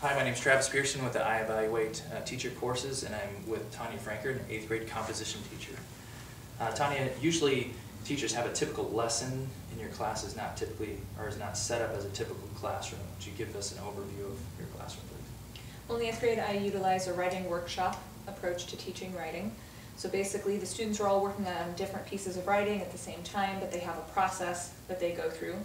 Hi, my name is Travis Pearson with the ievaluate teacher courses, and I'm with Tanya Franker, an 8th grade composition teacher. Tanya, usually teachers have a typical lesson in your class is not set up as a typical classroom. Would you give us an overview of your classroom, please? Well, in the 8th grade, I utilize a writing workshop approach to teaching writing. So basically, the students are all working on different pieces of writing at the same time, but they have a process that they go through.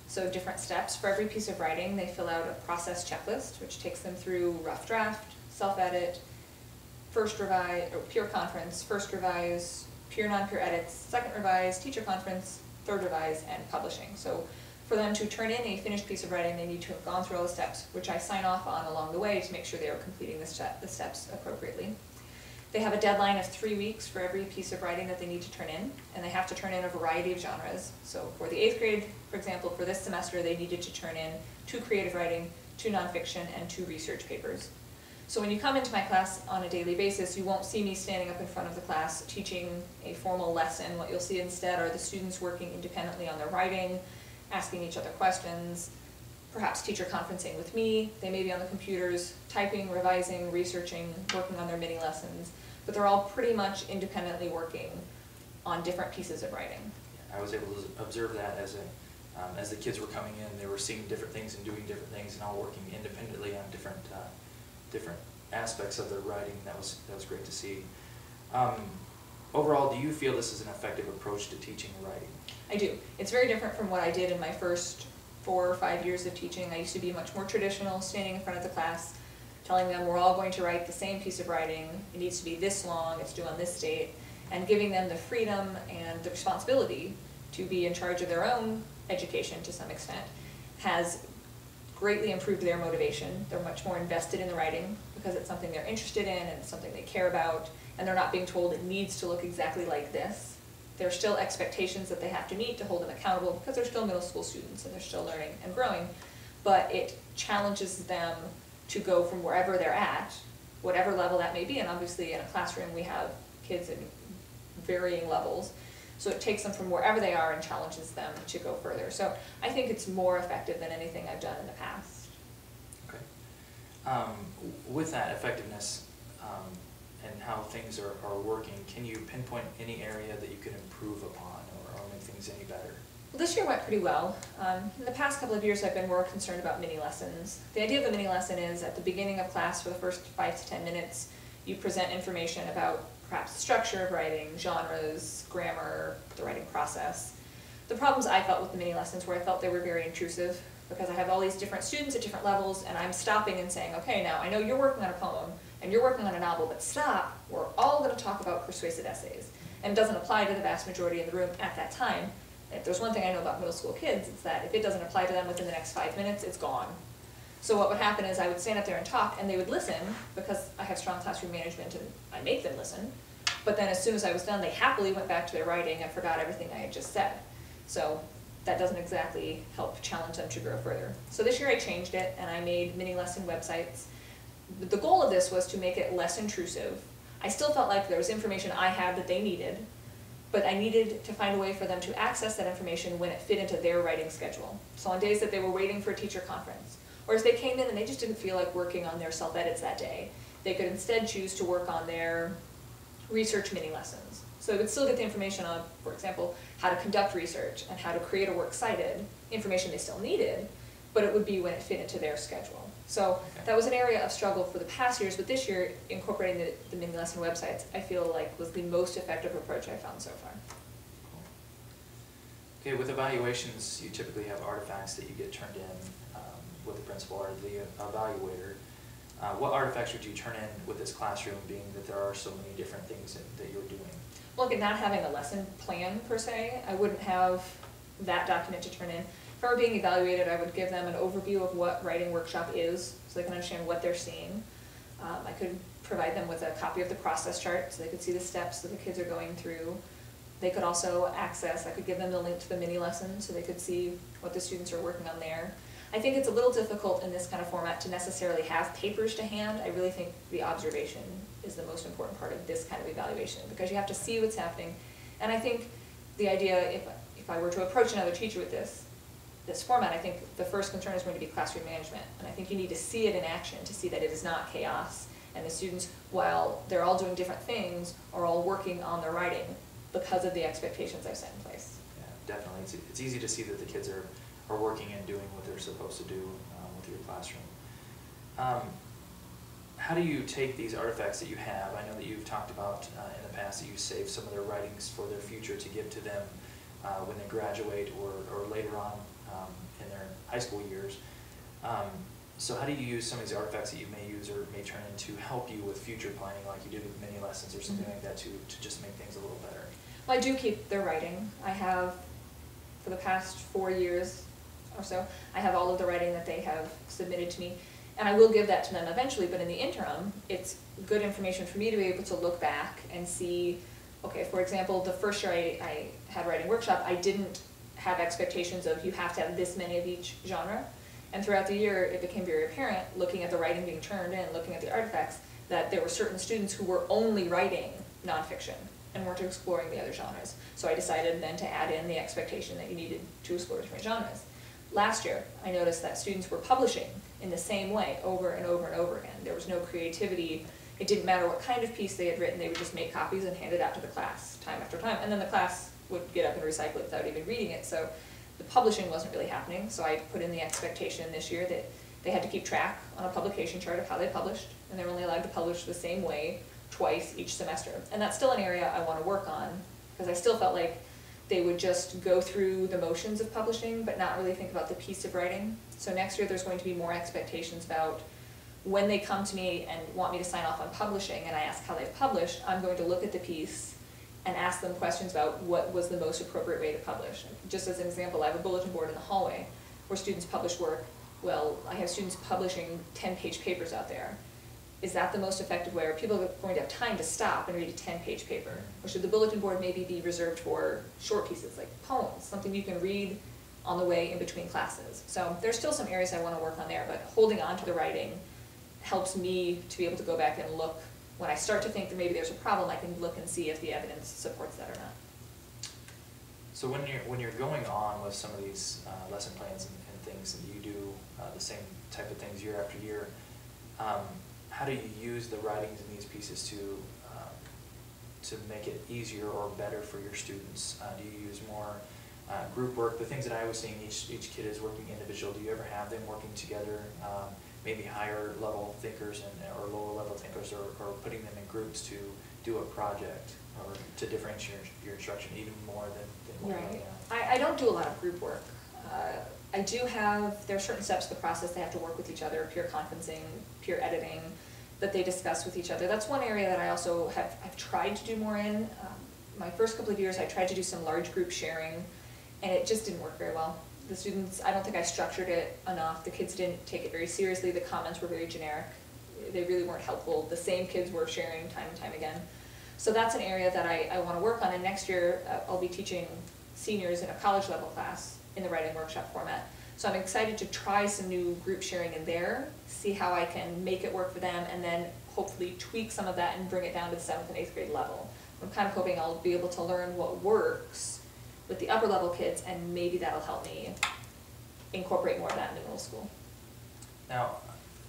So different steps. For every piece of writing, they fill out a process checklist, which takes them through rough draft, self-edit, first revise, or peer conference, first revise, peer non-peer edits, second revise, teacher conference, third revise, and publishing. So for them to turn in a finished piece of writing, they need to have gone through all the steps, which I sign off on along the way to make sure they are completing the steps appropriately. They have a deadline of 3 weeks for every piece of writing that they need to turn in, and they have to turn in a variety of genres. So for the 8th grade, for example, for this semester, they needed to turn in 2 creative writing, 2 nonfiction, and 2 research papers. So when you come into my class on a daily basis, you won't see me standing up in front of the class teaching a formal lesson. What you'll see instead are the students working independently on their writing, asking each other questions, perhaps teacher conferencing with me. They may be on the computers, typing, revising, researching, working on their mini lessons, but they're all pretty much independently working on different pieces of writing. I was able to observe that as the kids were coming in, they were seeing different things and doing different things and all working independently on different aspects of their writing. That was great to see. Overall, do you feel this is an effective approach to teaching writing? I do. It's very different from what I did in my first 4 or 5 years of teaching. I used to be much more traditional, standing in front of the class, telling them we're all going to write the same piece of writing. It needs to be this long, it's due on this date, and giving them the freedom and the responsibility to be in charge of their own education to some extent has greatly improved their motivation. They're much more invested in the writing because it's something they're interested in and it's something they care about, and they're not being told it needs to look exactly like this. There are still expectations that they have to meet to hold them accountable because they're still middle school students and they're still learning and growing, but it challenges them to go from wherever they're at, whatever level that may be, and obviously in a classroom we have kids in varying levels, so it takes them from wherever they are and challenges them to go further. So I think it's more effective than anything I've done in the past. Okay. With that effectiveness and how things are working, can you pinpoint any area that you could improve upon or make things any better? Well, this year went pretty well. In the past couple of years I've been more concerned about mini lessons. The idea of a mini lesson is at the beginning of class for the first 5 to 10 minutes you present information about perhaps the structure of writing, genres, grammar, the writing process. The problems I felt with the mini lessons were I felt they were very intrusive because I have all these different students at different levels and I'm stopping and saying, okay, now I know you're working on a poem and you're working on a novel, but stop, we're all going to talk about persuasive essays. And it doesn't apply to the vast majority in the room at that time. If there's one thing I know about middle school kids, it's that if it doesn't apply to them within the next 5 minutes, it's gone. So what would happen is I would stand up there and talk, and they would listen, because I have strong classroom management and I make them listen. But then as soon as I was done, they happily went back to their writing and forgot everything I had just said. So that doesn't exactly help challenge them to grow further. So this year I changed it, and I made mini lesson websites. The goal of this was to make it less intrusive. I still felt like there was information I had that they needed, but I needed to find a way for them to access that information when it fit into their writing schedule. So on days that they were waiting for a teacher conference, or if they came in and they just didn't feel like working on their self-edits that day, they could instead choose to work on their research mini lessons. So they would still get the information on, for example, how to conduct research and how to create a works cited, information they still needed, but it would be when it fit into their schedule. So that was an area of struggle for the past years, but this year, incorporating the mini lesson websites, I feel like was the most effective approach I've found so far. Okay, with evaluations, you typically have artifacts that you get turned in with the principal or the evaluator. What artifacts would you turn in with this classroom, being that there are so many different things that you're doing? Well, again, not having a lesson plan per se, I wouldn't have that document to turn in. If I were being evaluated, I would give them an overview of what writing workshop is, so they can understand what they're seeing. I could provide them with a copy of the process chart, so they could see the steps that the kids are going through. They could also access, I could give them the link to the mini lesson, so they could see what the students are working on there. I think it's a little difficult in this kind of format to necessarily have papers to hand. I really think the observation is the most important part of this kind of evaluation, because you have to see what's happening. And I think the idea, if I were to approach another teacher with this, this format, I think the first concern is going to be classroom management. And I think you need to see it in action to see that it is not chaos. And the students, while they're all doing different things, are all working on their writing because of the expectations I've set in place. Yeah, definitely. It's easy to see that the kids are working and doing what they're supposed to do with your classroom. How do you take these artifacts that you have? I know that you've talked about in the past that you save some of their writings for their future to give to them when they graduate or later on in their high school years. So how do you use some of these artifacts that you may use or may turn into help you with future planning, like you did with mini lessons or something like that, to just make things a little better? Well, I do keep their writing. I have, for the past 4 years or so, I have all of the writing that they have submitted to me. And I will give that to them eventually, but in the interim, it's good information for me to be able to look back and see, okay, for example, the first year I had writing workshop, I didn't have expectations of you have to have this many of each genre. And throughout the year, it became very apparent, looking at the writing being turned in, looking at the artifacts, that there were certain students who were only writing nonfiction and weren't exploring the other genres. So I decided then to add in the expectation that you needed to explore different genres. Last year, I noticed that students were publishing in the same way over and over and over again. There was no creativity. It didn't matter what kind of piece they had written, they would just make copies and hand it out to the class time after time. And then the class would get up and recycle it without even reading it. So the publishing wasn't really happening. So I put in the expectation this year that they had to keep track on a publication chart of how they published, and they were only allowed to publish the same way twice each semester. And that's still an area I want to work on, because I still felt like they would just go through the motions of publishing but not really think about the piece of writing. So next year there's going to be more expectations about when they come to me and want me to sign off on publishing and I ask how they've published, I'm going to look at the piece and ask them questions about what was the most appropriate way to publish. Just as an example, I have a bulletin board in the hallway where students publish work. Well, I have students publishing 10-page papers out there. Is that the most effective way? Are people going to have time to stop and read a 10-page paper? Or should the bulletin board maybe be reserved for short pieces, like poems, something you can read on the way in between classes? So there's still some areas I want to work on there, but holding on to the writing helps me to be able to go back and look. When I start to think that maybe there's a problem, I can look and see if the evidence supports that or not. So when you're going on with some of these lesson plans and things, and you do the same type of things year after year, how do you use the writings in these pieces to make it easier or better for your students? Do you use more group work? The things that I was seeing, each kid is working individual. Do you ever have them working together? Maybe higher level thinkers or lower level thinkers, or putting them in groups to do a project or to differentiate your instruction even more than what you're doing now? I don't do a lot of group work. I do have, there are certain steps to the process they have to work with each other, peer conferencing, peer editing, that they discuss with each other. That's one area that I also I've tried to do more in. My first couple of years I tried to do some large group sharing, and it just didn't work very well. The students, I don't think I structured it enough. The kids didn't take it very seriously. The comments were very generic. They really weren't helpful. The same kids were sharing time and time again. So that's an area that I want to work on, and next year I'll be teaching seniors in a college level class in the writing workshop format. So I'm excited to try some new group sharing in there, see how I can make it work for them, and then hopefully tweak some of that and bring it down to the 7th and 8th grade level. I'm kind of hoping I'll be able to learn what works with the upper level kids, and maybe that'll help me incorporate more of that into middle school. Now,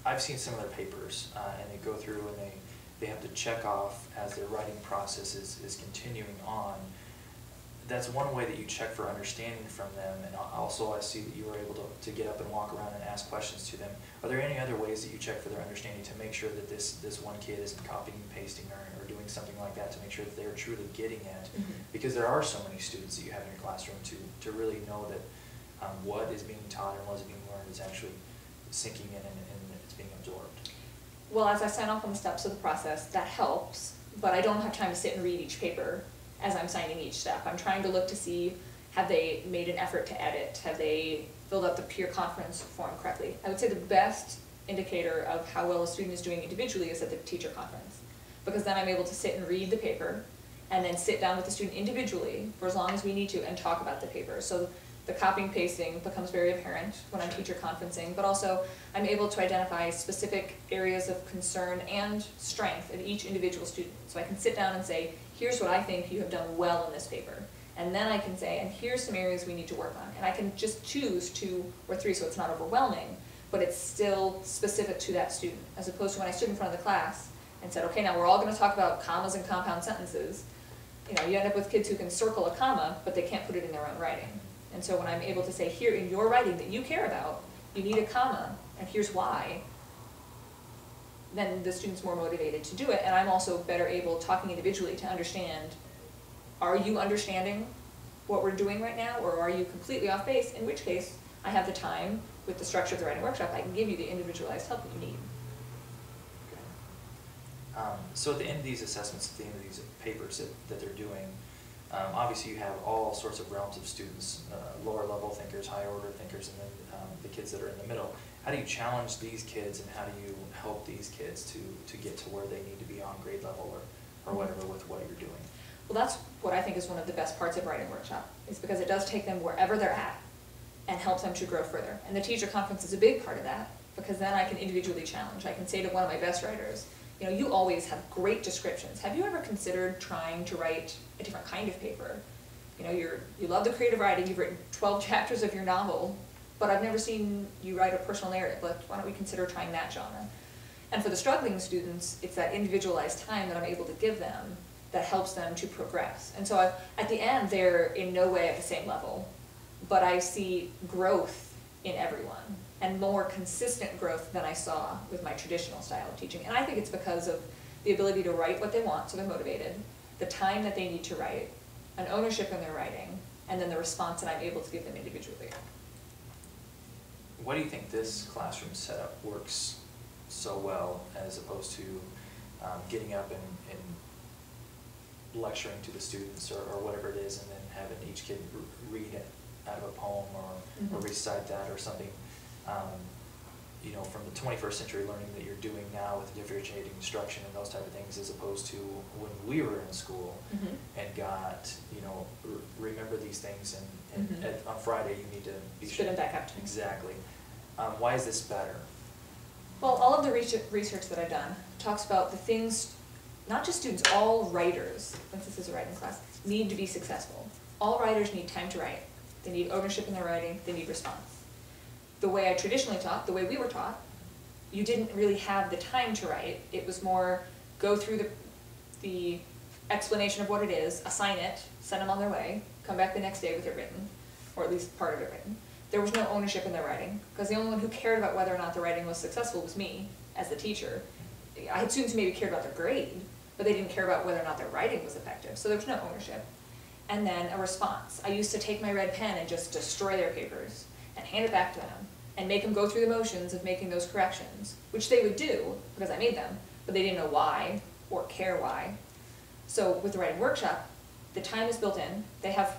I've seen some of their papers, and they go through and they have to check off as their writing process is continuing on. That's one way that you check for understanding from them, and also I see that you were able to get up and walk around and ask questions to them. Are there any other ways that you check for their understanding to make sure that this one kid isn't copying and pasting or doing something like that, to make sure that they're truly getting it? Because there are so many students that you have in your classroom to really know that what is being taught and what is being learned is actually sinking in and it's being absorbed. Well, as I sign off on the steps of the process, that helps, but I don't have time to sit and read each paper as I'm signing each step. I'm trying to look to see, have they made an effort to edit? Have they filled out the peer conference form correctly? I would say the best indicator of how well a student is doing individually is at the teacher conference, because then I'm able to sit and read the paper and then sit down with the student individually for as long as we need to and talk about the paper. So the copying pasting becomes very apparent when I'm teacher conferencing, but also I'm able to identify specific areas of concern and strength of each individual student. So I can sit down and say, here's what I think you have done well in this paper. And then I can say, and here's some areas we need to work on. And I can just choose 2 or 3 so it's not overwhelming, but it's still specific to that student, as opposed to when I stood in front of the class and said, okay, now we're all gonna talk about commas and compound sentences. You know, you end up with kids who can circle a comma, but they can't put it in their own writing. And so when I'm able to say, here in your writing that you care about, you need a comma, and here's why, then the student's more motivated to do it, and I'm also better able, talking individually, to understand, are you understanding what we're doing right now, or are you completely off base, in which case, I have the time, with the structure of the writing workshop, I can give you the individualized help that you need. So at the end of these assessments, at the end of these papers that they're doing, obviously you have all sorts of realms of students, lower level thinkers, higher order thinkers, and then the kids that are in the middle. How do you challenge these kids, and how do you help these kids to get to where they need to be on grade level or whatever with what you're doing? Well, that's what I think is one of the best parts of writing workshop, is because it does take them wherever they're at and help them to grow further. And the teacher conference is a big part of that, because then I can individually challenge. I can say to one of my best writers, you know, you always have great descriptions. Have you ever considered trying to write a different kind of paper? You know, you love the creative writing, you've written 12 chapters of your novel, but I've never seen you write a personal narrative. Why don't we consider trying that genre? And for the struggling students, it's that individualized time that I'm able to give them that helps them to progress. And so at the end, they're in no way at the same level, but I see growth in everyone, and more consistent growth than I saw with my traditional style of teaching. And I think it's because of the ability to write what they want, so they're motivated, the time that they need to write, an ownership in their writing, and then the response that I'm able to give them individually. Why do you think this classroom setup works so well, as opposed to getting up and lecturing to the students or whatever it is, and then having each kid read it out of a poem or recite that or something? You know, from the 21st century learning that you're doing now with differentiating instruction and those type of things, as opposed to when we were in school and got, you know, remember these things, and on Friday you need to be spit them back up to me. Exactly. Why is this better? Well, all of the research that I've done talks about the things, not just students, all writers, since this is a writing class, need to be successful. All writers need time to write. They need ownership in their writing. They need response. The way I traditionally taught, the way we were taught, you didn't really have the time to write. It was more go through the explanation of what it is, assign it, send them on their way, come back the next day with it written, or at least part of it written. There was no ownership in their writing, because the only one who cared about whether or not the writing was successful was me, as the teacher. I had students who maybe cared about their grade, but they didn't care about whether or not their writing was effective, so there was no ownership. And then a response. I used to take my red pen and just destroy their papers, and hand it back to them, and make them go through the motions of making those corrections, which they would do, because I made them, but they didn't know why, or care why. So with the writing workshop, the time is built in. They have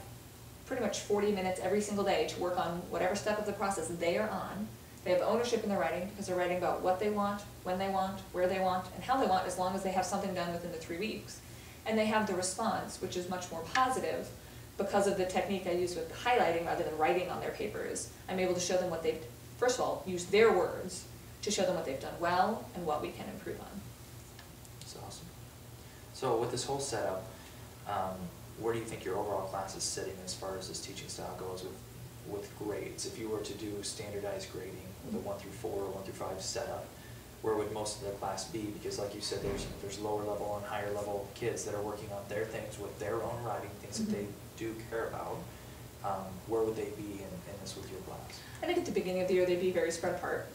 pretty much 40 minutes every single day to work on whatever step of the process they are on. They have ownership in their writing, because they're writing about what they want, when they want, where they want, and how they want, as long as they have something done within the 3 weeks. And they have the response, which is much more positive, because of the technique I use with highlighting rather than writing on their papers. I'm able to show them what they've, first of all, use their words to show them what they've done well and what we can improve on. That's awesome. So with this whole setup, where do you think your overall class is sitting as far as this teaching style goes with grades? If you were to do standardized grading with a 1 through 4 or 1 through 5 setup, where would most of the class be? Because like you said, there's lower level and higher level kids that are working on their things with their own writing, things that they do care about. Where would they be in this with your class? I think at the beginning of the year they'd be very spread apart.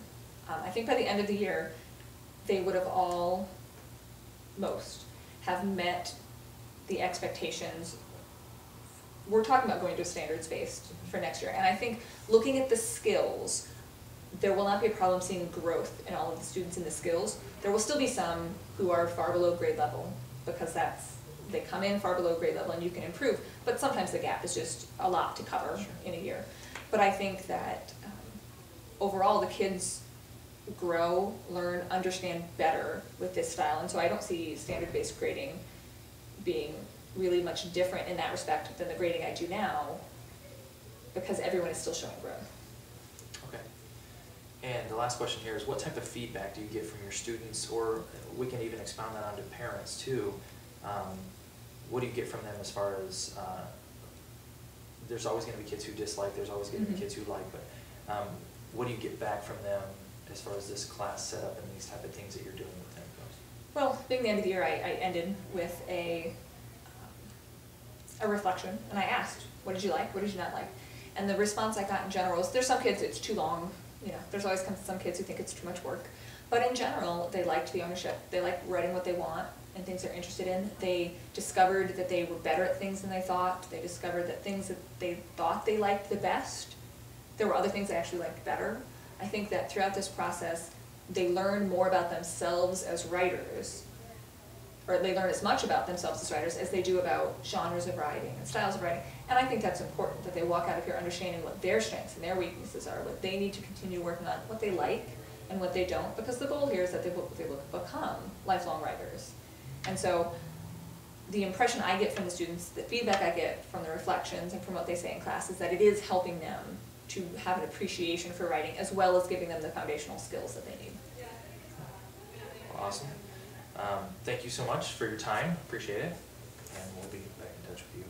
I think by the end of the year they would have all, most, have met the expectations. We're talking about going to a standards-based for next year, and I think looking at the skills, there will not be a problem seeing growth in all of the students in the skills. There will still be some who are far below grade level, because they come in far below grade level and you can improve, but sometimes the gap is just a lot to cover in a year. But I think that overall the kids grow, learn, understand better with this style, and so I don't see standard-based grading being really much different in that respect than the grading I do now, because everyone is still showing growth. Okay. And the last question here is, what type of feedback do you get from your students, or we can even expound that onto parents too? What do you get from them as far as there's always going to be kids who dislike, there's always going to be kids who like, but what do you get back from them as far as this class setup and these type of things that you're doing with them goes? Well, being the end of the year, I ended with a reflection, and I asked, what did you like, what did you not like? And the response I got in general is, there's some kids it's too long, you know, there's always some kids who think it's too much work. But in general, they liked the ownership. They like writing what they want and things they're interested in. They discovered that they were better at things than they thought. They discovered that things that they thought they liked the best, there were other things they actually liked better. I think that throughout this process, they learn more about themselves as writers, or they learn as much about themselves as writers as they do about genres of writing and styles of writing. And I think that's important, that they walk out of here understanding what their strengths and their weaknesses are, what they need to continue working on, what they like and what they don't, because the goal here is that they will become lifelong writers. And so the impression I get from the students, the feedback I get from the reflections and from what they say in class is that it is helping them to have an appreciation for writing as well as giving them the foundational skills that they need. Awesome. Thank you so much for your time. Appreciate it. And we'll be back in touch with you